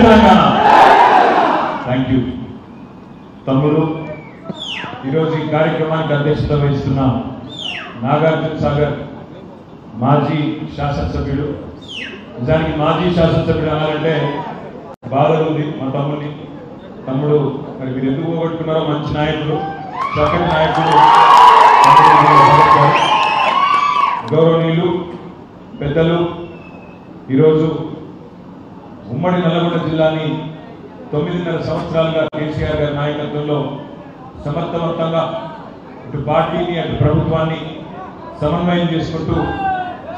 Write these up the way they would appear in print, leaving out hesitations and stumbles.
Telangana. Thank you తమ్ముడు. ఈరోజు ఈ కార్యక్రమానికి అధ్యక్షత వహిస్తున్న నాగార్జున సాగర్ మాజీ శాసనసభ్యుడు, నిజానికి మాజీ శాసనసభ్యుడు అనాలంటే బాధ ఉంది మా తమ్ముడిని. తమ్ముడు మరి మీరు ఎందుకు పోగొట్టుకున్నారో, మంచి నాయకుడు, చక్కటి నాయకుడు, గౌరవనీయులు పెద్దలు. ఈరోజు ఉమ్మడి నల్లగొండ జిల్లాని 9.5 సంవత్సరాలుగా కేసీఆర్ గారి నాయకత్వంలో సమర్థవంతంగా ఇటు పార్టీని అటు ప్రభుత్వాన్ని సమన్వయం చేసుకుంటూ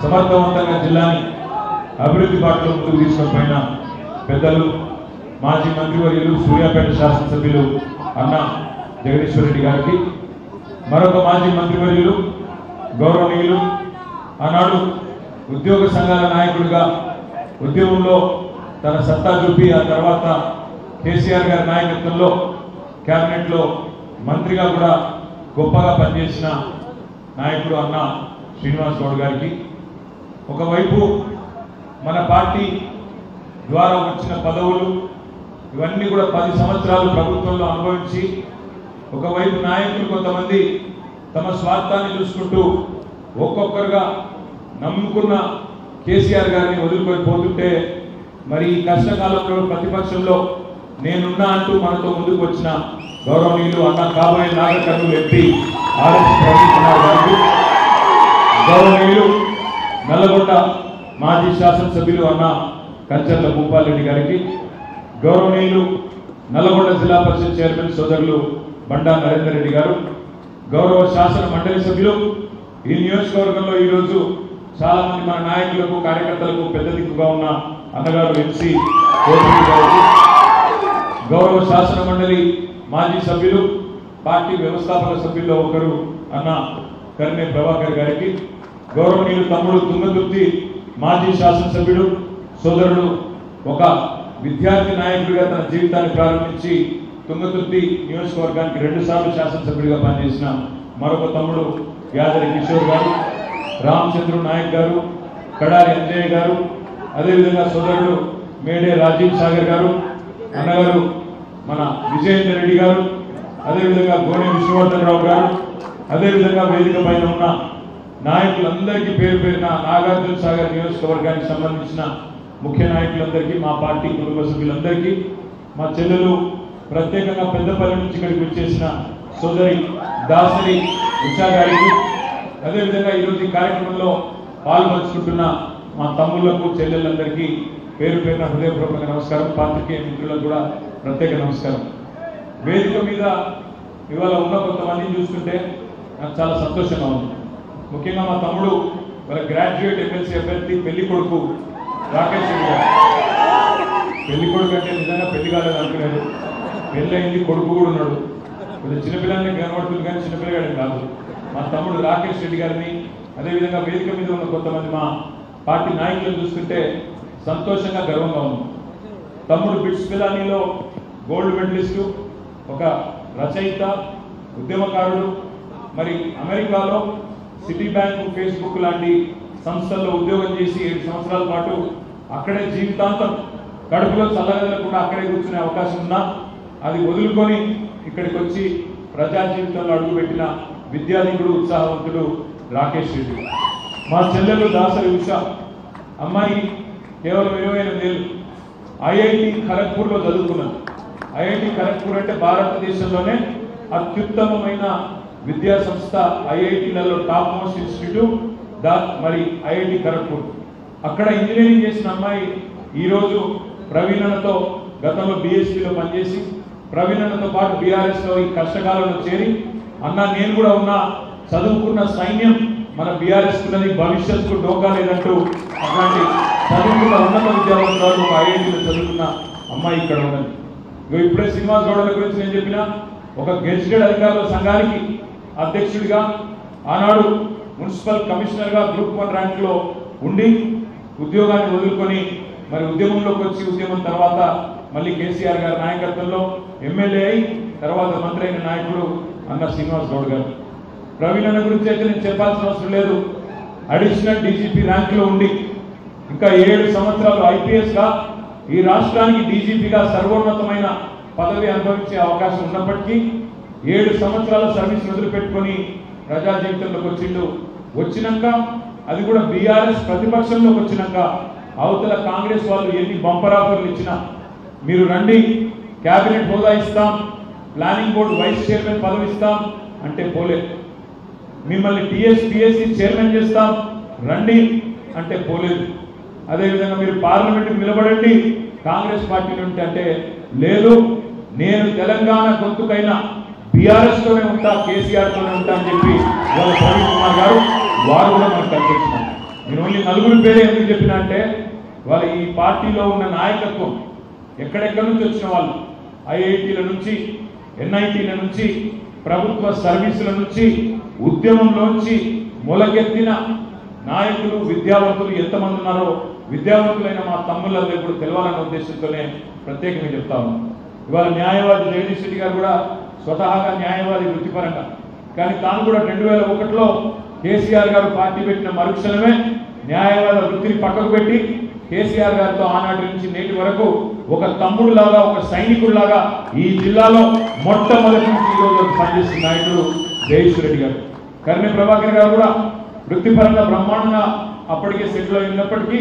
సమర్థవంతంగా జిల్లాని అభివృద్ధి బాటలో ముందుకు తీసుకుపోయిన పెద్దలు, మాజీ మంత్రివర్యులు, సూర్యాపేట శాసనసభ్యులు అన్న జగదీశ్వర్ రెడ్డి గారికి, మరొక మాజీ మంత్రివర్యులు గౌరవనీయులు, ఆనాడు ఉద్యోగ సంఘాల నాయకుడిగా ఉద్యమంలో తన సత్తా చూపి ఆ తర్వాత కేసీఆర్ గారి నాయకత్వంలో క్యాబినెట్లో మంత్రిగా కూడా గొప్పగా పనిచేసిన నాయకుడు అన్న శ్రీనివాస్ గౌడ్ గారికి, ఒకవైపు మన పార్టీ ద్వారా వచ్చిన పదవులు ఇవన్నీ కూడా 10 సంవత్సరాలు ప్రభుత్వంలో అనుభవించి, ఒకవైపు నాయకులు కొంతమంది తమ స్వార్థాన్ని చూసుకుంటూ ఒక్కొక్కరుగా నమ్ముకున్న కేసీఆర్ గారిని వదులుకొని పోతుంటే, మరి ఈ కష్టకాలంలో ప్రతిపక్షంలో నేనున్నా అంటూ మనతో ముందుకు వచ్చిన గౌరవనీయులు అన్న కాబోయే నాగర్ కర్నూలు ఎంపీ ఆర్ఎస్ ప్రవీణ్ కుమార్ గారికి, గౌరవనీయులు నల్లగొండ మాజీ శాసనసభ్యులు అన్న కంచర్ల భూపాల్ రెడ్డి గారికి, గౌరవనీయులు నల్లగొండ జిల్లా పరిషత్ చైర్మన్ సోదరులు బండా నరేందర్ రెడ్డి గారు, గౌరవ శాసన మండలి సభ్యులు, ఈ నియోజకవర్గంలో ఈరోజు చాలా మంది మన నాయకులకు కార్యకర్తలకు పెద్ద దిక్కుగా ఉన్న అన్నగారు ఎంసీ కోటిరెడ్డి గారికి, గౌరవ శాసన మండలి మాజీ సభ్యులు, పార్టీ వ్యవస్థాపక సభ్యుల్లో ఒకరు అన్న కర్ణే ప్రభాకర్ గారికి, గౌరవనీయులు తమ్ముడు తుంగతుర్తి మాజీ శాసనసభ్యుడు సోదరుడు, ఒక విద్యార్థి నాయకుడిగా తన జీవితాన్ని ప్రారంభించి తుంగతుర్తి నియోజకవర్గానికి 2 సార్లు శాసనసభ్యుడిగా పనిచేసిన మరొక తమ్ముడు యాదరి కిషోర్ గారు, రామచంద్ర నాయక్ గారు, కడారి అంజయ్య గారు, అదేవిధంగా సోదరుడు మేడే రాజీవ్ సాగర్ గారు, అన్నగారు మన విజయేందర్ రెడ్డి గారు, అదేవిధంగా గోనె విష్ణువర్ధన్ రావు గారు, అదేవిధంగా వేదిక పైన ఉన్న నాయకులందరికీ పేరు పేరున నాగార్జున సాగర్ నియోజకవర్గానికి సంబంధించిన ముఖ్య నాయకులందరికీ, మా పార్టీ కుటుంబ సభ్యులందరికీ, మా చెల్లెలు ప్రత్యేకంగా పెద్దపల్లి నుంచి ఇక్కడికి వచ్చేసిన సోదరి దాసరి ఉషా గారికి, అదేవిధంగా ఈరోజు ఈ కార్యక్రమంలో పాల్పంచుకుంటున్న మా తమ్ముళ్లకు చెల్లెళ్ళందరికీ పేరు పేరున హృదయపూర్వక నమస్కారం. పాత్రికేయ మిత్రులకు కూడా ప్రత్యేక నమస్కారం. వేదిక మీద ఇవాళ ఉన్న కొంతమందిని చూస్తుంటే నాకు చాలా సంతోషంగా ఉంది. ముఖ్యంగా మా తమ్ముడు వాళ్ళ గ్రాడ్యుయేట్ ఎమ్మెల్సీ అభ్యర్థి పెళ్లి కొడుకు రాకేష్ రెడ్డి గారు. పెళ్లి కొడుకు అంటే నిజంగా పెళ్లి కాలేదు అనుకున్నాడు, పెళ్ళి అయింది, కొడుకు కూడా ఉన్నాడు. కొంచెం చిన్నపిల్లల్ని కనబడుతుంది కానీ చిన్నపిల్లగాడే కాదు. మా తమ్ముడు రాకేష్ రెడ్డి గారిని, అదేవిధంగా వేదిక మీద ఉన్న కొంతమంది మా పార్టీ నాయకులను చూస్తుంటే సంతోషంగా గర్వంగా ఉంది. తమ్ముడు బిట్స్ పిలానీలో గోల్డ్ మెడలిస్టు, ఒక రచయిత, ఉద్యమకారుడు, మరి అమెరికాలో సిటీ బ్యాంకు, ఫేస్బుక్ లాంటి సంస్థల్లో ఉద్యోగం చేసి 7 సంవత్సరాల పాటు అక్కడే జీవితాంతం కడుపులో చల్లగలకుండా అక్కడే కూర్చునే అవకాశం ఉన్నా అది వదులుకొని ఇక్కడికి వచ్చి ప్రజా జీవితంలో అడుగుపెట్టిన విద్యార్థికుడు, ఉత్సాహవంతుడు రాకేష్ రెడ్డి. మా చెల్లెలు దాసరి ఉష, అమ్మాయి కేవలం 28 ఏళ్ళు, ఐఐటి ఖరగ్పూర్లో చదువుకున్నాను. ఐఐటి ఖరగ్పూర్ అంటే భారతదేశంలోనే అత్యుత్తమమైన విద్యా సంస్థ, ఐఐటీలలో టాప్ మోస్ట్ ఇన్స్టిట్యూట్ మరి ఐఐటి ఖరగ్పూర్. అక్కడ ఇంజనీరింగ్ చేసిన అమ్మాయి ఈరోజు ప్రవీణతో గతంలో బీఎస్పీలో పనిచేసి, ప్రవీణతో పాటు బీఆర్ఎస్లో ఈ కష్టకాలంలో చేరి, అన్న నేను కూడా ఉన్నా, చదువుకున్న సైన్యం మన బీఆర్ఎస్ ఉన్నది, భవిష్యత్తుకు డోకా లేదంటూ అలాంటి చదువుకున్న ఉన్నత విద్యావంతురాలు ఒక ఐఐటీలో చదువుకున్న అమ్మాయి ఇక్కడ ఉన్నది. ఇప్పుడే శ్రీనివాస్ గౌడ్ గురించి నేను చెప్పిన, ఒక గెజిటెడ్ అధికారుల సంఘానికి అధ్యక్షుడిగా, ఆనాడు మున్సిపల్ కమిషనర్గా గ్రూప్ 1 ర్యాంకులో ఉండి ఉద్యోగాన్ని వదులుకొని మరి ఉద్యమంలోకి వచ్చి, ఉద్యమం తర్వాత మళ్ళీ కేసీఆర్ గారి నాయకత్వంలో ఎమ్మెల్యే అయి తర్వాత మంత్రి అయిన నాయకుడు అన్న శ్రీనివాస్ గౌడ్ గారు. ప్రవీణ్ గురించి అయితే నేను చెప్పాల్సిన అవసరం లేదు. అడిషనల్ డీజీపీ ర్యాంకులో ఉండి ఇంకా 7 సంవత్సరాలు ఐపీఎస్గా ఈ రాష్ట్రానికి డీజీపీగా సర్వోన్నతమైన పదవి అనుభవించే అవకాశం ఉన్నప్పటికీ 7 సంవత్సరాల సర్వీస్ వదిలిపెట్టుకొని ప్రజా జీవితంలోకి వచ్చిండు. వచ్చినాక అది కూడా బీఆర్ఎస్ ప్రతిపక్షంలోకి వచ్చినాక అవతల కాంగ్రెస్ వాళ్ళు ఎన్ని బంపర్ ఆఫర్లు ఇచ్చినా మీరు రండి, క్యాబినెట్ హోదా ఇస్తాం, ప్లానింగ్ బోర్డు వైస్ చైర్మన్ పదవి ఇస్తాం అంటే పోలేదు. మిమ్మల్ని టీఎస్పీఎస్సీ చైర్మన్ చేస్తాం రండి అంటే పోలేదు. అదేవిధంగా మీరు పార్లమెంట్కి నిలబడండి కాంగ్రెస్ పార్టీ నుండి అంటే లేదు, నేను తెలంగాణ గొంతుకైనా బీఆర్ఎస్ తోనే ఉంటా, కేసీఆర్ తోనే ఉంటా అని చెప్పి వాళ్ళ ప్రవీణ్ కుమార్ గారు వారు కూడా మనకు కనిపించినారు. నేను ఓన్లీ 4 పేరే ఎందుకు చెప్పినా అంటే వాళ్ళ ఈ పార్టీలో ఉన్న నాయకత్వం ఎక్కడెక్కడి నుంచి వచ్చిన వాళ్ళు, ఐఐటీల నుంచి, ఎన్ఐటీల నుంచి, ప్రభుత్వ సర్వీసుల నుంచి, ఉద్యమంలోంచి మొలకెత్తిన నాయకులు, విద్యావంతులు ఎంతమంది ఉన్నారో విద్యావంతులైన మా తమ్ముళ్ళందరూ ఇప్పుడు తెలవాలన్న ఉద్దేశంతోనే ప్రత్యేకంగా చెప్తా ఉన్నాం. ఇవాళ న్యాయవాది జగదీష్ రెడ్డి గారు కూడా స్వతహాగా న్యాయవాది వృత్తిపరంగా, కానీ తాను కూడా 2001లో కేసీఆర్ గారు పార్టీ పెట్టిన మరుక్షణమే న్యాయవాద వృత్తిని పక్కకు పెట్టి కేసీఆర్ గారితో ఆనాటి నుంచి నేటి వరకు ఒక తమ్ముడులాగా, ఒక సైనికుడిలాగా ఈ జిల్లాలో మొట్టమొదటి నుంచి ఈరోజు పనిచేస్తున్న నాయకుడు జగదీష్ రెడ్డి గారు. కర్ణి ప్రభాకర్ గారు కూడా వృత్తిపరంగా బ్రహ్మాండంగా అప్పటికే సెటిల్ అయినప్పటికీ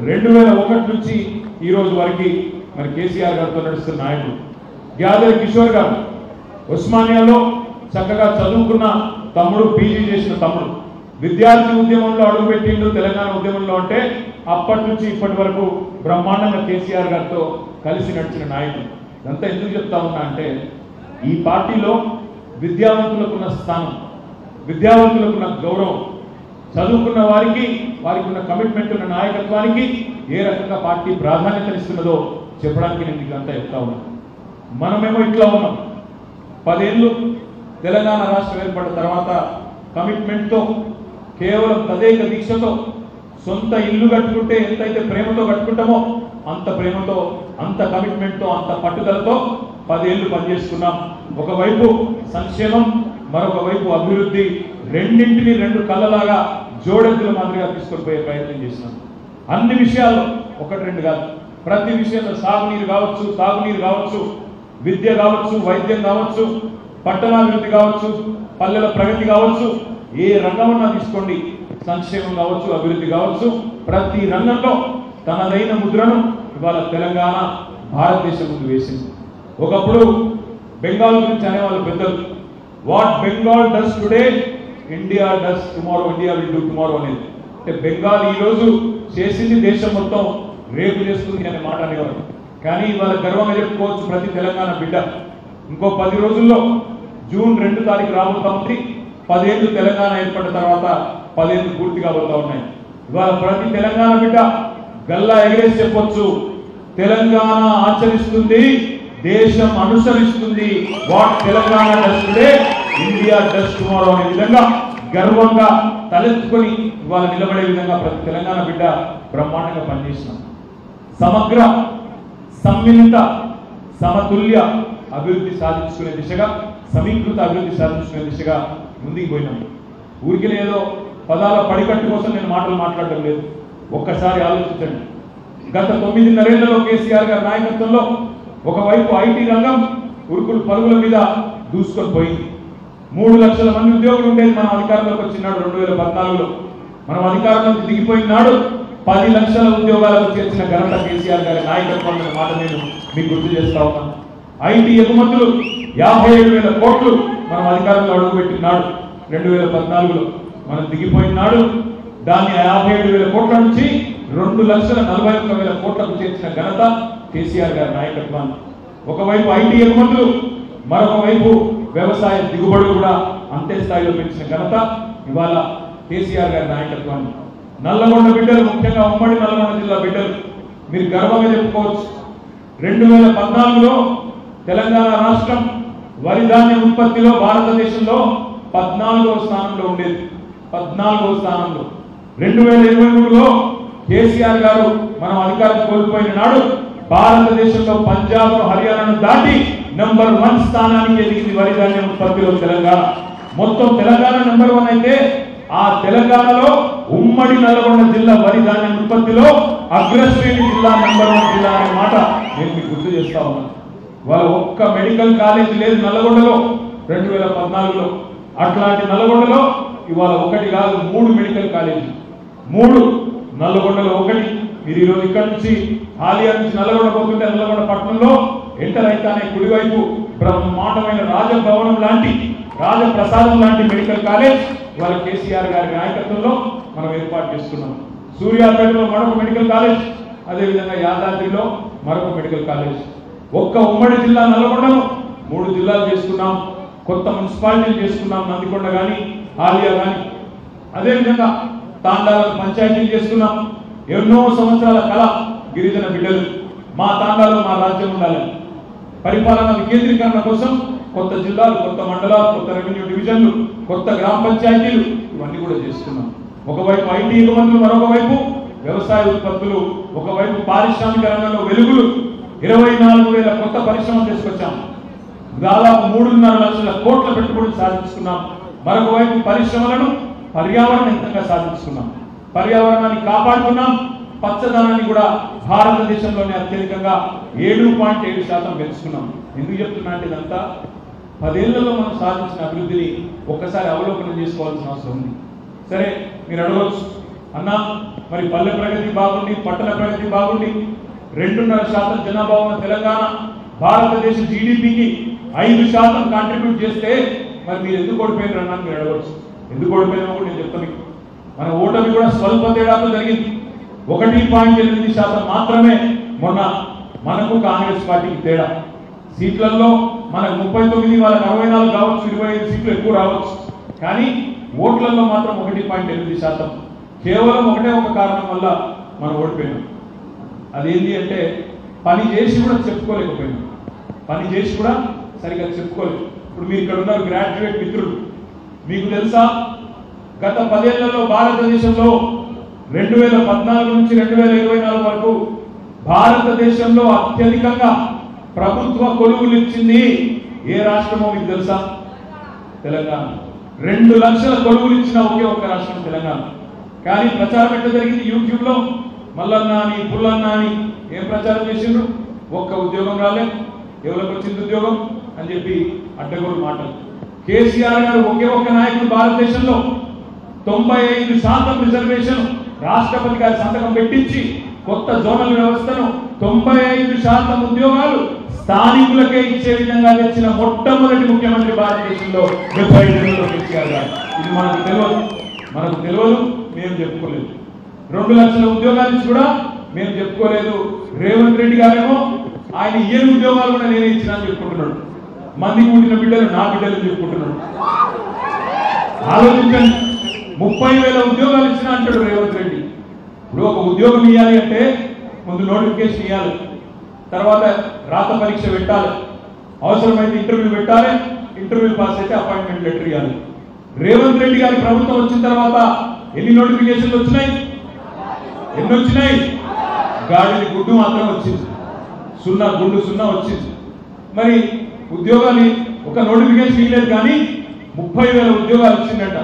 2001 నుంచి ఈ రోజు వరకు మరి కేసీఆర్ గారితో నడుస్తున్న నాయకుడు. గ్యాదర్ కిషోర్ గారు ఉస్మానియాలో చక్కగా చదువుకున్న తమ్ముడు, పీజీ చేసిన తమ్ముడు, విద్యార్థి ఉద్యమంలో అడుగుపెట్టిండు తెలంగాణ ఉద్యమంలో అంటే అప్పటి నుంచి ఇప్పటి వరకు బ్రహ్మాండంగా కేసీఆర్ గారితో కలిసి నడిచిన నాయకుడు. ఇదంతా ఎందుకు చెప్తా ఉన్నా అంటే ఈ పార్టీలో విద్యావంతులకున్న స్థానం, విద్యావంతులకున్న గౌరవం, చదువుకున్న వారికి ఉన్న కమిట్మెంట్ ఉన్న నాయకత్వానికి ఏ రకంగా పార్టీ ప్రాధాన్యతనిస్తున్నదో చెప్పడానికి నేను మీకు అంతా చెప్తా ఉన్నాను. మనమేమో ఇట్లా ఉన్నాం, 10 ఏళ్ళు తెలంగాణ రాష్ట్రం ఏర్పడిన తర్వాత కమిట్మెంట్తో, కేవలం తదేక దీక్షతో, సొంత ఇల్లు కట్టుకుంటే ఎంతైతే ప్రేమతో కట్టుకుంటామో అంత ప్రేమతో, అంత కమిట్మెంట్తో, అంత పట్టుదలతో 10 ఏళ్ళు పనిచేసుకున్నాం. ఒకవైపు సంక్షేమం, మరొక వైపు అభివృద్ధి, రెండింటిని 2 కళ్ళలాగా జోడెద్దుల మాదిరిగా తీసుకొని పోయే ప్రయత్నం చేసినాం. అన్ని విషయాల్లో 1-2 కాదు, ప్రతి విషయంలో సాగునీరు కావచ్చు, తాగునీరు కావచ్చు, విద్య కావచ్చు, వైద్యం కావచ్చు, పట్టణాభివృద్ధి కావచ్చు, పల్లెల ప్రగతి కావచ్చు, ఏ రంగమన్నా తీసుకోండి, సంక్షేమం కావచ్చు, అభివృద్ధి కావచ్చు, ప్రతి రంగంలో తనదైన ముద్రను ఇవాళ తెలంగాణ భారతదేశం ముందు వేసింది. ఒకప్పుడు బెంగాల్ గురించి అనేవాళ్ళు పెద్దలు, what Bengal does today India does tomorrow, India will do tomorrow అనేది. అంటే బెంగాల్ ఈ రోజు చేసింది దేశం మొత్తం రేపు చేస్తుంది అనే మాట అనేవారు. కానీ ఇవాళ గర్వంగా చెప్పుకోవచ్చు ప్రతి తెలంగాణ బిడ్డ, ఇంకో 10 రోజుల్లో జూన్ 2 తారీఖు రాబోతా ఉంది. 10 ఏళ్ళు తెలంగాణ ఏర్పడిన తర్వాత 10 ఏళ్ళు పూర్తి కాబోతా ఉన్నాయి. ఇవాళ ప్రతి తెలంగాణ బిడ్డ గల్లా ఎగరేసి చెప్పొచ్చు, తెలంగాణ ఆచరిస్తుంది, దేశం అనుసరిస్తుంది. What Telangana does today India does tomorrow అనే విధంగా గర్వంగా తలెత్తుకొని ఇవాళ నిలబడే విధంగా ప్రతి తెలంగాణ బిడ్డ బ్రహ్మాండంగా పనిచేసినాం. సమగ్ర, సమ్మిళిత, సమతుల్య అభివృద్ధి సాధించుకునే దిశగా, సమీకృత అభివృద్ధి సాధించుకునే దిశగా ముందుకు పోయినాం. ఊరికి ఏదో పదాల పడికట్టు కోసం నేను మాటలు మాట్లాడడం లేదు. ఒక్కసారి ఆలోచించండి. గత 9.5 ఏళ్లలో కేసీఆర్ గారి నాయకత్వంలో ఒకవైపు ఐటీ రంగం ఉరుకులు పరుగుల మీద దూసుకొని పోయింది. 3 లక్షల మంది ఉద్యోగులు ఉండేది మనం అధికారంలోకి వచ్చినాడు 2014లో. మనం అధికారంలోకి దిగిపోయినాడు 10 లక్షల ఉద్యోగాలకు చేర్చిన ఘనత కేసీఆర్ గారి నాయకత్వం అనే మాట నేను మీకు గుర్తు చేస్తా ఉన్నాను. ఐటీ ఎగుమతులు 57,000 కోట్లు మనం అధికారంలో అడుగుపెట్టినాడు 2014లో. మనం దిగిపోయినాడు దాన్ని 57,000 కోట్ల నుంచి 2,41,000 కోట్లకు చేర్చిన ఘనత కేసీఆర్ గారి నాయకత్వాన్ని. ఒకవైపు ఐటీ ఎగుమతులు, మరొక వైపు వ్యవసాయ దిగుబడులు కూడా అంతే స్థాయిలో పెంచిన ఘనత ఇవాళ కేసీఆర్ గారి నాయకత్వాన్ని. నల్లగొండ బిడ్డలు, ముఖ్యంగా ఉమ్మడి నల్లగొండ జిల్లా బిడ్డలు మీరు గర్వంగా చెప్పుకోవచ్చు. 2014లో తెలంగాణ రాష్ట్రం వరి ధాన్య ఉత్పత్తిలో భారతదేశంలో 14వ స్థానంలో ఉండేది. 14వ స్థానంలో 2023లో కేసీఆర్ గారు మనం అధికారం కోల్పోయిన నాడు భారతదేశంలో పంజాబ్, హర్యానాను దాటి నంబర్ 1 స్థానానికి ఎదిగింది వరి ధాన్యం ఉత్పత్తిలో తెలంగాణ. మొత్తం తెలంగాణ నంబర్ 1 అయితే ఆ తెలంగాణలో ఉమ్మడి నల్గొండ జిల్లా వరి ధాన్యం ఉత్పత్తిలో అగ్రశ్రేణి జిల్లా నంబర్ 1 జిల్లా అనే మాట నేను మీకు గుర్తు చేస్తా ఉన్నాను. వాళ్ళ ఒక్క మెడికల్ కాలేజ్ లేదు నల్గొండలో 2014లో. అట్లాంటి నల్గొండలో ఇవాళ ఒకటి కాదు 3 మెడికల్ కాలేజీలు, 3 నల్గొండలో ఒకటి. మీరు ఈరోజు ఇక్కడ నుంచి ఆలియా నుంచి నల్గొండ పోతుంటే నల్గొండ పట్టణంలో ఎంటర్ అయితేనే కుడివైపు బ్రహ్మాండమైన రాజభవనం లాంటి రాజప్రసాదం లాంటి మెడికల్ కాలేజ్ ఇవాళ కేసీఆర్ గారి నాయకత్వంలో మనం ఏర్పాటు చేస్తున్నాం. సూర్యాపేటలో మరొక మెడికల్ కాలేజ్, అదేవిధంగా యాదాద్రిలో మరొక మెడికల్ కాలేజ్. ఒక్క ఉమ్మడి జిల్లా నల్గొండలో 3 జిల్లాలు చేసుకున్నాం. కొత్త మున్సిపాలిటీలు చేసుకున్నాం, నందికొండ కానీ ఆలియా కానీ. అదేవిధంగా తాండాలను పంచాయతీలు చేసుకున్నాం. ఎన్నో సంవత్సరాల కళ గిరిజన బిడ్డలు మా తాండాలో మా రాజ్యం ఉండాలని పరిపాలన వికేంద్రీకరణ కోసం కొత్త జిల్లాలు, కొత్త మండలాలు, కొత్త రెవెన్యూ డివిజన్లు, కొత్త గ్రామ పంచాయతీలు ఇవన్నీ కూడా చేసుకున్నాం. ఒకవైపు ఐటీ ఎగుమతులు, మరొక వైపు వ్యవసాయ ఉత్పత్తులు, ఒకవైపు పారిశ్రామిక రంగంలో వెలుగులు. 24,000 కొత్త పరిశ్రమలు తీసుకొచ్చాం. దాదాపు 3.5 లక్షల కోట్ల పెట్టుబడులు సాధించుకున్నాం. మరొక వైపు పరిశ్రమలను పర్యావరణహితంగా సాధించుకున్నాం. పర్యావరణాన్ని కాపాడుకున్నాం. పచ్చదనాన్ని కూడా భారతదేశంలోనే అత్యధికంగా 7.7% పెంచుకున్నాం. ఎందుకు చెప్తున్నా అంటే ఇదంతా 10 ఏళ్లలో మనం సాధించిన అభివృద్ధిని ఒక్కసారి అవలోకనం చేసుకోవాల్సిన అవసరం ఉంది. సరే, మీరు అడగవచ్చు, అన్నా మరి పల్లె ప్రగతి బాగుండి, పట్టణ ప్రగతి బాగుండి 2.5% జనాభా ఉన్న తెలంగాణ భారతదేశ జీడిపికి 5% కాంట్రిబ్యూట్ చేస్తే మరి మీరు ఎందుకు ఓడిపోయినారు అన్నా మీరు అడగవచ్చు. ఎందుకు ఓడిపోయినా కూడా నేను చెప్తాను. మన ఓటమి కూడా స్వల్ప తేడాతో జరిగింది. 1.8% మాత్రమే మొన్న మనకు కాంగ్రెస్ పార్టీకి తేడా. సీట్లలో మనకు 39, వాళ్ళకి 64 కావచ్చు, 25 సీట్లు ఎక్కువ రావచ్చు. కానీ ఓట్లలో మాత్రం 1.8%. కేవలం ఒకటే ఒక కారణం వల్ల మనం ఓడిపోయినాం. అదేంటి అంటే పని చేసి కూడా చెప్పుకోలేకపోయినాం. పని చేసి కూడా సరిగ్గా చెప్పుకోలేదు. ఇప్పుడు మీరు ఇక్కడ ఉన్నారు గ్రాడ్యుయేట్ మిత్రులు, మీకు తెలుసా గత 10 ఏళ్లలో భారతదేశంలో 2014 నుంచి 2024 వరకు భారతదేశంలో అత్యధికంగా ప్రభుత్వ కొలువులు ఇచ్చింది ఏ రాష్ట్రమో మీకు తెలుసా? తెలంగాణ. 2 లక్షల కొలువులు ఇచ్చిన ఒకే ఒక్క రాష్ట్రం తెలంగాణ. కానీ ప్రచారం ఎట్లా జరిగింది? యూట్యూబ్ లో మల్లన్న అని పుల్లన్న అని ఏం ప్రచారం చేసిండ్రు? ఒక్క ఉద్యోగం రాలే, ఎవరికి వచ్చింది ఉద్యోగం అని చెప్పి అడ్డగోలు మాటలు. కేసీఆర్ గారు ఒకే ఒక్క నాయకుడు భారతదేశంలో 95% రిజర్వేషన్ రాష్ట్రపతి గారి సంతకం పెట్టించి కొత్త జోనల్ వ్యవస్థను 95% ఉద్యోగాలు స్థానికులకే ఇచ్చే విధంగా తెచ్చిన మొట్టమొదటి ముఖ్యమంత్రి భారతదేశంలో 75 కేసీఆర్ గారు. ఇది మనకు తెలియదు, మేము చెప్పుకోలేదు. 2 లక్షల ఉద్యోగాలు ఇచ్చి కూడా మేము చెప్పుకోలేదు. రేవంత్ రెడ్డి గారేమో ఆయన 7 ఉద్యోగాలు కూడా నేనే ఇచ్చినా అని చెప్పుకుంటున్నాడు. మంది పుట్టిన బిడ్డలు నా బిడ్డలు చెప్పుకుంటున్నాడు. ఆలోచించండి, 30,000 ఉద్యోగాలు ఇచ్చినా అంటాడు రేవంత్ రెడ్డి. ఇప్పుడు ఒక ఉద్యోగం ఇవ్వాలి అంటే ముందు నోటిఫికేషన్ ఇవ్వాలి, తర్వాత రాత పరీక్ష పెట్టాలి, అవసరమైతే ఇంటర్వ్యూ పెట్టాలి, ఇంటర్వ్యూ పాస్ అయితే అపాయింట్మెంట్ లెటర్ ఇవ్వాలి. రేవంత్ రెడ్డి గారి ప్రభుత్వం వచ్చిన తర్వాత ఎన్ని నోటిఫికేషన్లు వచ్చినాయి? ఎన్ని వచ్చినాయి? గాడిని గుడ్డు మాత్రం వచ్చింది, గుండు 0 వచ్చింది. మరి ఉద్యోగాలు ఒక నోటిఫికేషన్ ఇవ్వలేదు, కానీ 30,000 ఉద్యోగాలు వచ్చిందట.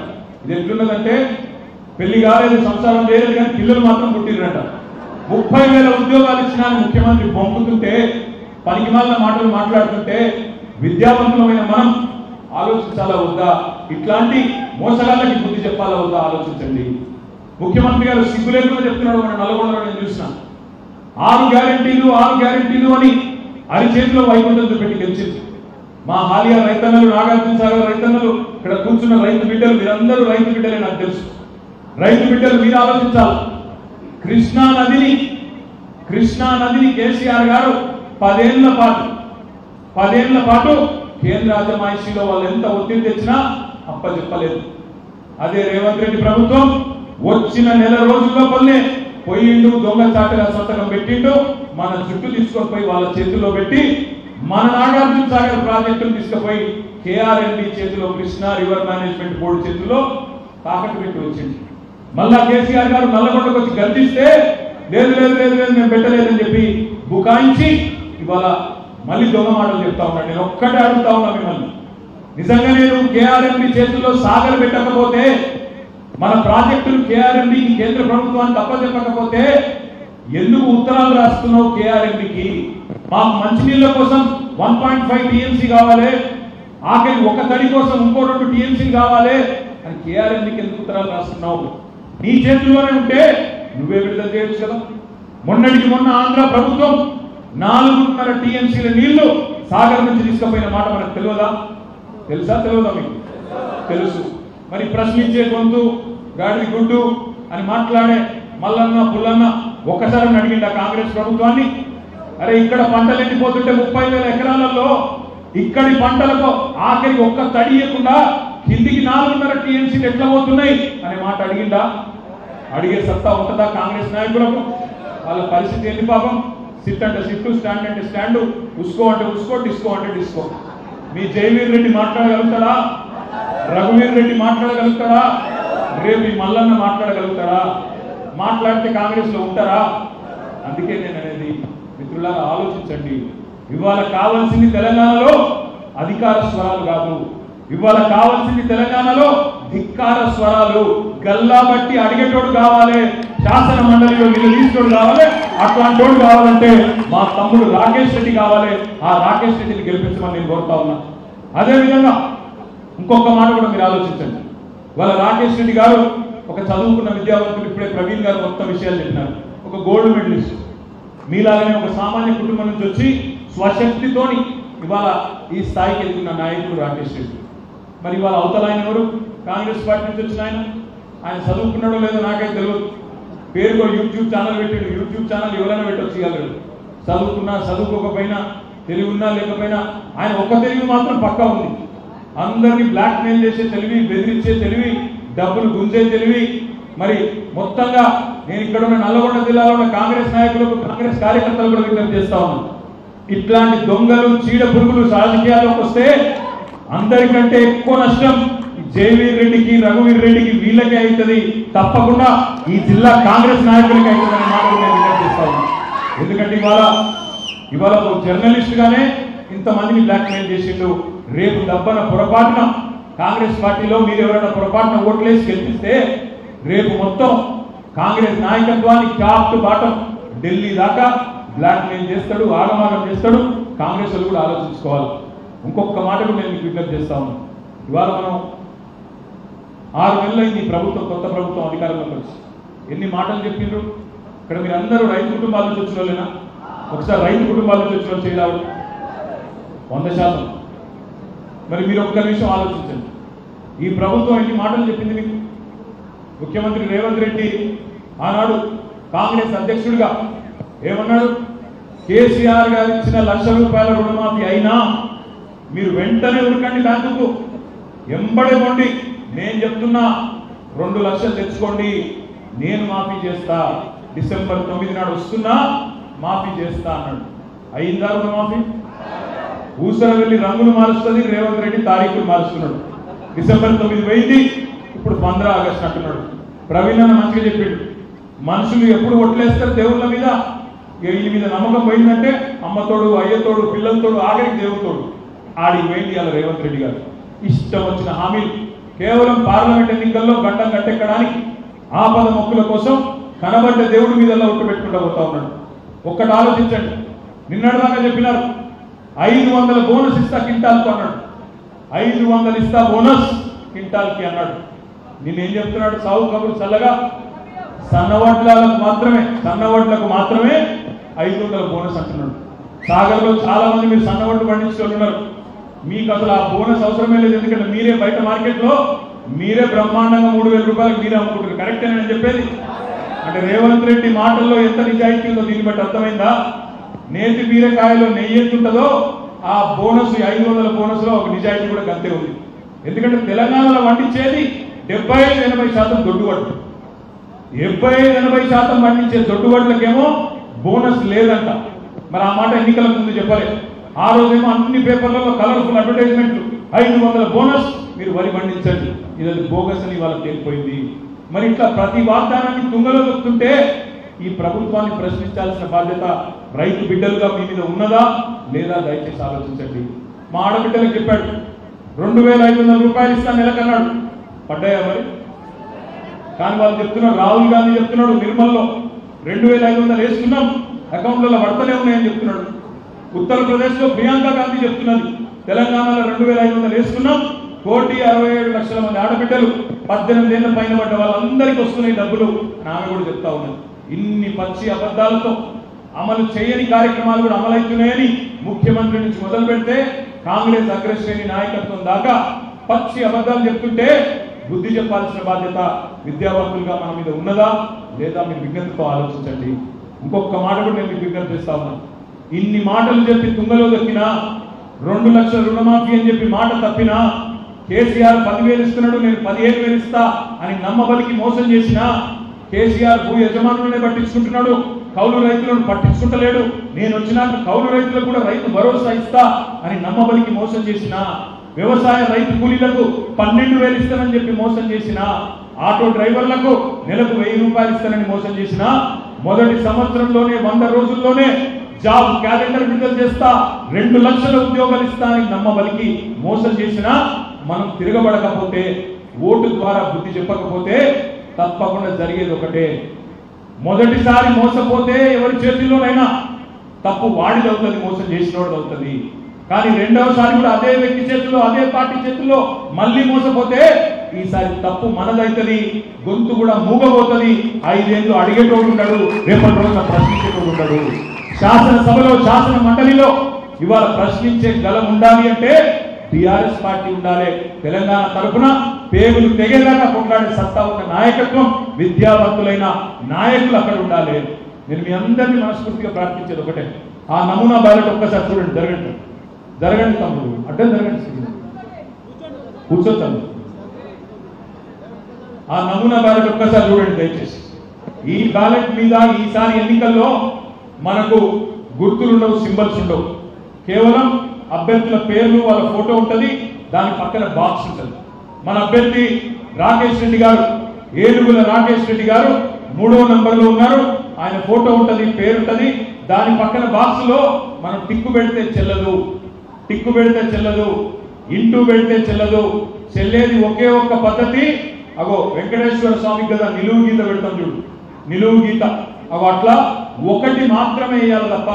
ఇది ఎట్లున్నదంటే పెళ్లి కాలేదు, సంసారం చేయలేదు, కానీ పిల్లలు మాత్రం పుట్టిరట. 30,000 ఉద్యోగాలు ఇచ్చినా ముఖ్యమంత్రి బొంకుతుంటే, పనికిమాలిన మాటలు మాట్లాడుతుంటే విద్యావంతులమైన మనం ఆలోచించాలా వద్దా? ఇట్లాంటి మోసగాళ్ళకి బుద్ధి చెప్పాలా వద్దా? ఆలోచించండి. ముఖ్యమంత్రి గారు సిగ్గు లేకుండా చెప్తున్నాడు. మన నల్గొండలో నేను చూసిన 6 గ్యారెంటీలు అని అరిచేతిలో వైకుంఠంతో పెట్టి గెలిచింది. మా హాలియా రైతన్నలు, నాగార్జున సాగర్ రైతన్నలు, ఇక్కడ కూర్చున్న రైతు బిడ్డలు, మీరందరూ రైతు బిడ్డలే నాకు తెలుసు. రైతు బిడ్డలు మీరు ఆలోచించాలి. కృష్ణా నదిని కేసీఆర్ గారు 10 ఏళ్ల పాటు కేంద్ర అజమాయిషీలో వాళ్ళు ఎంత ఒత్తిడి తెచ్చినా అప్పచెప్పలేదు. అదే రేవంత్ రెడ్డి ప్రభుత్వం వచ్చిన నెల రోజుల్లో పోయిండు, దొంగచాటుగా సంతకం పెట్టిండు, మన జుట్టు తీసుకొని పోయి వాళ్ళ చేతుల్లో పెట్టి మన నాగార్జున సాగర్ ప్రాజెక్టును తీసుకుపోయి కేఆర్ఎండి చేతిలో, కృష్ణా రివర్ మేనేజ్మెంట్ బోర్డు చేతిలో తాకట్టు పెట్టి వచ్చింది. మళ్ళా కేసీఆర్ గారు నల్లగొండకు వచ్చి గర్జిస్తే లేదు మేము పెట్టలేదని చెప్పి బుకాయించి ఇవాళ మళ్ళీ దొంగ మాటలు చెప్తా ఉన్నాడు. నేను ఒక్కటే అడుగుతా ఉన్నా మిమ్మల్ని, నిజంగా నేను కేఆర్ఎండి చేతుల్లో సాగర్ పెట్టకపోతే మన ప్రాజెక్టులు కేఆర్ఎంబీకి కేంద్ర ప్రభుత్వానికి అప్పచెప్పకపోతే ఎందుకు ఉత్తరాలు రాస్తున్నావు కేఆర్ఎంబీకి? మాకు మంచినీళ్ళ కోసం 1.5 టీఎంసీ కావాలి, ఆఖరి ఒక తడి కోసం ఇంకో 2 టీఎంసీలు కావాలి అని కేఆర్ఎంబీకి ఎందుకు ఉత్తరాలు రాస్తున్నావు? నీ చేతుల్లోనే ఉంటే నువ్వే విడుదల చేయొచ్చు కదా. మొన్నటికి మొన్న ఆంధ్ర ప్రభుత్వం 4.5 టీఎంసీల నీళ్లు సాగర్ నుంచి తీసుకుపోయిన మాట మనకు తెలియదా? తెలుసా తెలియదా? మీకు తెలుసు. మరి ప్రశ్నించే గొంతు గాడిది గుడ్డు అని మాట్లాడే మల్లన్న పుల్లన్న ఒక్కసారి అడిగిండా కాంగ్రెస్ ప్రభుత్వాన్ని? అరే ఇక్కడ పంటలు ఎండిపోతుంటే 30,000 ఎకరాలలో ఇక్కడి పంటలకు ఆఖరికి ఒక్క తడి ఇవ్వకుండా కిందికి 4.5 టీఎంసీలు ఎట్లా పోతున్నాయి అనే మాట అడిగిండా? అడిగే సత్తా ఉంటుందా కాంగ్రెస్ నాయకులకు? వాళ్ళ పరిస్థితి ఏంటి పాపం? సిట్ అంటే సిట్టు, స్టాండ్ అంటే స్టాండ్, ఉస్కో అంటే ఉస్కో, డిస్కో అంటే డిస్కో. మీ జయవీర్ రెడ్డి మాట్లాడగలుగుతాడా? రఘువీర్ రెడ్డి మాట్లాడగలుగుతాడా? రేపు ఈ మల్లన్న మాట్లాడగలుగుతాడా? మాట్లాడితే కాంగ్రెస్ లో ఉంటారా? అందుకే నేను అనేది మిత్రులారా ఆలోచించండి. ఇవాళ కావాల్సింది తెలంగాణలో అధికార స్వరాలు కాదు, ఇవాళ కావాల్సింది తెలంగాణలో ధిక్కార స్వరాలు. గల్లా బట్టి అడిగేటోడు కావాలి, శాసన మండలిలో నిలదీసేటోడు కావాలి. అట్లాంటోడు కావాలంటే మా తమ్ముడు రాకేష్ రెడ్డి కావాలి. ఆ రాకేష్ రెడ్డిని గెలిపించమని నేను కోరుతా ఉన్నా. అదేవిధంగా ఇంకొక మాట కూడా మీరు ఆలోచించండి. వాళ్ళ రాకేష్ రెడ్డి గారు ఒక చదువుకున్న విద్యావంతులు, ఇప్పుడే ప్రవీణ్ గారు మొత్తం విషయాలు చెప్పినారు. ఒక గోల్డ్ మెడలిస్ట్, మీలాగనే ఒక సామాన్య కుటుంబం నుంచి వచ్చి స్వశక్తితోని ఇవాళ ఈ స్థాయికి ఎదుగుతున్న నాయకుడు రాకేష్ రెడ్డి. మరి ఇవాళ అవతల ఆయన ఎవరు? కాంగ్రెస్ పార్టీ నుంచి వచ్చిన ఆయన చదువుకున్నాడో లేదో నాకైతే తెలియదు. పేరుకో యూట్యూబ్ ఛానల్ పెట్టాడు. యూట్యూబ్ ఛానల్ ఎవరైనా పెట్టొచ్చు ఇవ్వగలరు. చదువుకున్నా చదువుకోకపోయినా, తెలివి ఉన్నా లేకపోయినా ఆయన ఒక్క తెలివి మాత్రం పక్కా ఉంది. అందరినీ బ్లాక్ మెయిల్ చేసే తెలివి, బెదిరించే తెలివి, డబ్బులు గుంజే తెలివి. మరి మొత్తంగా నేను ఇక్కడ ఉన్న నల్లగొండ జిల్లాలో ఉన్న కాంగ్రెస్ నాయకులకు, కాంగ్రెస్ కార్యకర్తలు కూడా విజ్ఞప్తి చేస్తా ఉన్నాను. ఇట్లాంటి దొంగలు, చీడ పురుగులు రాజకీయాల్లోకి వస్తే అందరికంటే ఎక్కువ నష్టం జయవీర్ రెడ్డికి, రఘువీర్ రెడ్డికి, వీళ్ళకే అవుతుంది, తప్పకుండా ఈ జిల్లా కాంగ్రెస్ నాయకులకి అవుతుందని మాట నేను విజ్ఞప్తి చేస్తా ఉన్నాను. ఎందుకంటే ఇవాళ ఒక జర్నలిస్ట్ గానే ఇంతమందిని బ్లాక్ మెయిల్ చేసిండు. రేపు దబ్బన పొరపాటున కాంగ్రెస్ పార్టీలో మీరు ఎవరైనా పొరపాటున ఓట్లేసి గెలిపిస్తే రేపు మొత్తం కాంగ్రెస్ నాయకత్వాన్ని టాప్ టు బాటం ఢిల్లీ దాకా బ్లాక్ మెయిల్ చేస్తాడు, ఆగమాగం చేస్తాడు. కాంగ్రెస్ వాళ్ళు కూడా ఆలోచించుకోవాలి. ఇంకొక మాట కూడా నేను మీకు విజ్ఞప్తి చేస్తా ఉన్నాను. ఇవాళ మనం 6 నెలలైంది ప్రభుత్వం, కొత్త ప్రభుత్వం అధికారంలోకి వచ్చి ఎన్ని మాటలు చెప్పిండ్రు. ఇక్కడ మీరు అందరూ రైతు కుటుంబాల నుంచి వచ్చిన వాళ్ళేనా? ఒకసారి రైతు కుటుంబాల నుంచి వచ్చిన వాళ్ళు చేయరావు 100%. మరి మీరు ఒక్క నిమిషం ఆలోచించండి. ఈ ప్రభుత్వం ఎన్ని మాటలు చెప్పింది మీకు? ముఖ్యమంత్రి రేవంత్ రెడ్డి ఆనాడు కాంగ్రెస్ అధ్యక్షుడిగా ఏమన్నాడు? కేసీఆర్ గారు ఇచ్చిన ₹1,00,000 రుణమాఫీ అయినా మీరు వెంటనే ఉరకండి బ్యాంకుకు, ఎంబడే కొండి, నేను చెప్తున్నా 2 లక్షలు తెచ్చుకోండి, నేను మాఫీ చేస్తా, డిసెంబర్ 9 నాడు వస్తున్నా మాఫీ చేస్తా అన్నాడు. అయిందా రుణమాఫీ? ఊసర వెళ్ళి రంగులు మారుస్తుంది, రేవంత్ రెడ్డి తారీఖులు మారుస్తున్నాడు. డిసెంబర్ 9 పోయింది, ఇప్పుడు 15 ఆగస్టు అంటున్నాడు. ప్రవీణ్ అన్న మంచిగా చెప్పాడు, మనుషులు ఎప్పుడు ఒట్లేస్తారు దేవుళ్ళ మీద, వీళ్ళ మీద నమ్మకం పోయిందంటే అమ్మతోడు, అయ్యతోడు, పిల్లలతోడు, ఆఖరికి దేవుతోడు. ఆడికి పోయింది అలా రేవంత్ రెడ్డి గారు. ఇష్టం వచ్చిన హామీలు కేవలం పార్లమెంట్ ఎన్నికల్లో గడ్డం కట్టెక్కడానికి, ఆపద మొక్కుల కోసం కనబడ్డ దేవుడి మీద ఒట్టు పెట్టుకుంటూ పోతా ఉన్నాడు. ఒక్కటి ఆలోచించండి. నిన్నటిదాకా చెప్పినారు 500 బోనస్ ఇస్తా కింటాల్కి అన్నాడు. 500 ఇస్తా బోనస్ కింటాల్కి అన్నాడు. నిన్నేం చెప్తున్నాడు? సాగు కబురు చల్లగా సన్నవడ్లకు మాత్రమే 500 బోనస్ అంటున్నాడు. సాగర్లో చాలా మంది మీరు సన్నవడ్లు పండించే వాళ్ళు ఉన్నారు. మీకు అసలు ఆ బోనస్ అవసరమే లేదు. ఎందుకంటే మీరే బయట మార్కెట్లో మీరే బ్రహ్మాండంగా 3,000 రూపాయలకు మీరే అమ్ముకుంటారు. కరెక్టే నేను చెప్పేది. అంటే రేవంత్ రెడ్డి మాటల్లో ఎంత నిజాయితీ ఉందో దీన్ని బట్టి అర్థమైందా? నేతి బీరకాయలో నెయ్యి ఎంత ఉంటుందో ఆ బోనస్ 500 బోనస్ లో ఒక నిజాయితీ కూడా గంతే ఉంది. ఎందుకంటే తెలంగాణలో పండించేది 75-80% దొడ్డువడ్లు. 75-80% పండించే దొడ్డువడ్లకేమో బోనస్ లేదంట. మరి ఆ మాట ఎన్నికల ముందు చెప్పలేదు. ఆ రోజేమో అన్ని పేపర్లలో కలర్ఫుల్ అడ్వర్టైజ్మెంట్లు, 500 బోనస్, మీరు వరి పండించండి. ఇది బోగస్ అని వాళ్ళకి తేలిపోయింది. మరి ఇట్లా ప్రతి వాగ్దానాన్ని తుంగలో దొక్కుతుంటే ఈ ప్రభుత్వాన్ని ప్రశ్నించాల్సిన బాధ్యత రైతు బిడ్డలుగా మీ మీద ఉన్నదా లేదా? దయచేసి ఆలోచించండి. మా ఆడబిడ్డలకు చెప్పాడు 2,500 రూపాయలు ఇస్తాను నెలకన్నాడు. పడ్డాయా? మరి కానీ వాళ్ళు చెప్తున్నారు, రాహుల్ గాంధీ చెప్తున్నాడు నిర్మల్లో 2500 వేసుకున్నాం, అకౌంట్లలో పడతనే ఉన్నాయని చెప్తున్నాడు. ఉత్తరప్రదేశ్లో ప్రియాంక గాంధీ చెప్తున్నది, తెలంగాణలో 2500 వేసుకున్నాం, 1,67,00,000 మంది ఆడబిడ్డలు 18 ఏళ్ల పైన పడ్డ వాళ్ళందరికీ వస్తున్నాయి డబ్బులు అని ఆమె కూడా చెప్తా ఉన్నది. ఇన్ని పచ్చి అబద్ధాలతో అమలు చేయని కార్యక్రమాలు కూడా అమలవుతున్నాయని ముఖ్యమంత్రి నుంచి మొదలు పెడితే కాంగ్రెస్ అగ్రశ్రేణి నాయకత్వం దాకా పచ్చి అబద్ధాలు చెప్తుంటే బుద్ధి చెప్పాల్సిన బాధ్యత విద్యావంతులుగా మన మీద ఉన్నదా లేదా మీరు విజ్ఞతతో ఆలోచించండి. ఇంకొక మాట కూడా నేను మీకు విజ్ఞప్తిస్తా ఉన్నాను. ఇన్ని మాటలు చెప్పి తుంగలో దక్కినా 2 లక్షల రుణమాఫీ అని చెప్పి మాట తప్పినా, కేసీఆర్ 10,000 ఇస్తున్నాడు నేను 15,000 ఇస్తా అని నమ్మబలికి మోసం చేసినా, కేసీఆర్ భూ యజమానులనే పట్టించుకుంటున్నాడు, కౌలు రైతులను పట్టించుకుంటలేడు, నేను వచ్చినాక కౌలు రైతులకు కూడా రైతు భరోసా ఇస్తా అని నమ్మబలికి మోసం చేసిన, వ్యవసాయ రైతు కూలీలకు 12,000 ఇస్తానని చెప్పి మోసం చేసిన, ఆటో డ్రైవర్లకు నెలకు 1,000 రూపాయలు ఇస్తానని మోసం చేసిన, మొదటి సంవత్సరంలోనే 100 రోజుల్లోనే జాబ్ క్యాలెండర్ విడుదల చేస్తా 2 లక్షల ఉద్యోగాలు ఇస్తా అని నమ్మబలికి మోసం చేసిన, మనం తిరగబడకపోతే, ఓటు ద్వారా బుద్ధి చెప్పకపోతే తప్పకుండా జరిగేది ఒకటే. మొదటిసారి మోసపోతే ఎవరి చేతుల్లోనైనా తప్పు వాడిది అవుతుంది, మోసం చేసినోడిది అవుతుంది. కానీ రెండవసారి కూడా అదే వ్యక్తి చేతుల్లో, అదే పార్టీ చేతుల్లో మళ్ళీ మోసపోతే ఈసారి తప్పు మనదైతుంది, గొంతు కూడా మూగబోతుంది. 5 ఏళ్ళు అడిగేటోడు ఉండడు, రేపటి రోజున ప్రశ్నించేటోడు ఉండడు. శాసనసభలో, శాసన మండలిలో ఇవాళ ప్రశ్నించే గలం ఉండాలి అంటే టిఆర్ఎస్ పార్టీ ఉండాలి. తెలంగాణ తరఫున పేగులు తెగేదాకా కొట్లాడే సత్తా ఉన్న నాయకత్వం, విద్యావంతులైన నాయకులు అక్కడ ఉండాలి. నేను మీ అందరినీ మనస్ఫూర్తిగా ప్రార్థించేది ఒకటే, ఆ నమూనా బ్యాలెట్ ఒక్కసారి చూడండి. జరగండి జరగండి తమ్ముడు, అడ్డం జరగండి, కూర్చోతాము. ఆ నమూనా బ్యాలెట్ ఒక్కసారి చూడండి దయచేసి. ఈ బ్యాలెట్ మీద ఈసారి ఎన్నికల్లో మనకు గుర్తులు ఉండవు, సింబల్స్ ఉండవు, కేవలం అభ్యర్థుల పేర్లు, వాళ్ళ ఫోటో ఉంటుంది, దాని పక్కన బాక్స్ ఉంటుంది. మన అభ్యర్థి రాకేష్ రెడ్డి గారు, ఏనుగుల రాకేష్ రెడ్డి గారు 3వ నంబర్లో ఉన్నారు. ఆయన ఫోటో ఉంటుంది, పేరు ఉంటుంది, దాని పక్కన బాక్స్ లో మనం టిక్కు పెడితే చెల్లదు, టిక్కు పెడితే చెల్లదు, ఇంటూ పెడితే చెల్లదు. చెల్లేది ఒకే ఒక్క పద్ధతి, అగో వెంకటేశ్వర స్వామికి కదా నిలువు గీత పెడతాం చూడు, నిలువు గీత, అగో అట్లా ఒకటి మాత్రమే వేయాలి తప్ప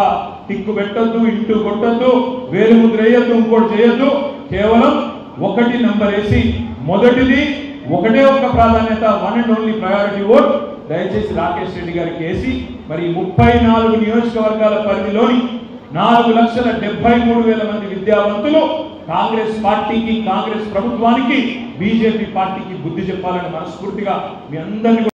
టిక్కు పెట్టద్దు, ఇంటూ కొట్టద్దు, వేలు ముద్ర వేయద్దు, ఇంకోటి చేయొద్దు. కేవలం 1 నంబర్ వేసి మొదటిది ఒకటే ఒక్క ప్రాధాన్యత, 1 and only ప్రయారిటీ ఓట్ దయచేసి రాకేష్ రెడ్డి గారికి వేసి, మరి 34 నియోజకవర్గాల పరిధిలోని 4,73,000 మంది విద్యావంతులు కాంగ్రెస్ పార్టీకి, కాంగ్రెస్ ప్రభుత్వానికి, బీజేపీ పార్టీకి బుద్ధి చెప్పాలని మనస్ఫూర్తిగా మీ అందరినీ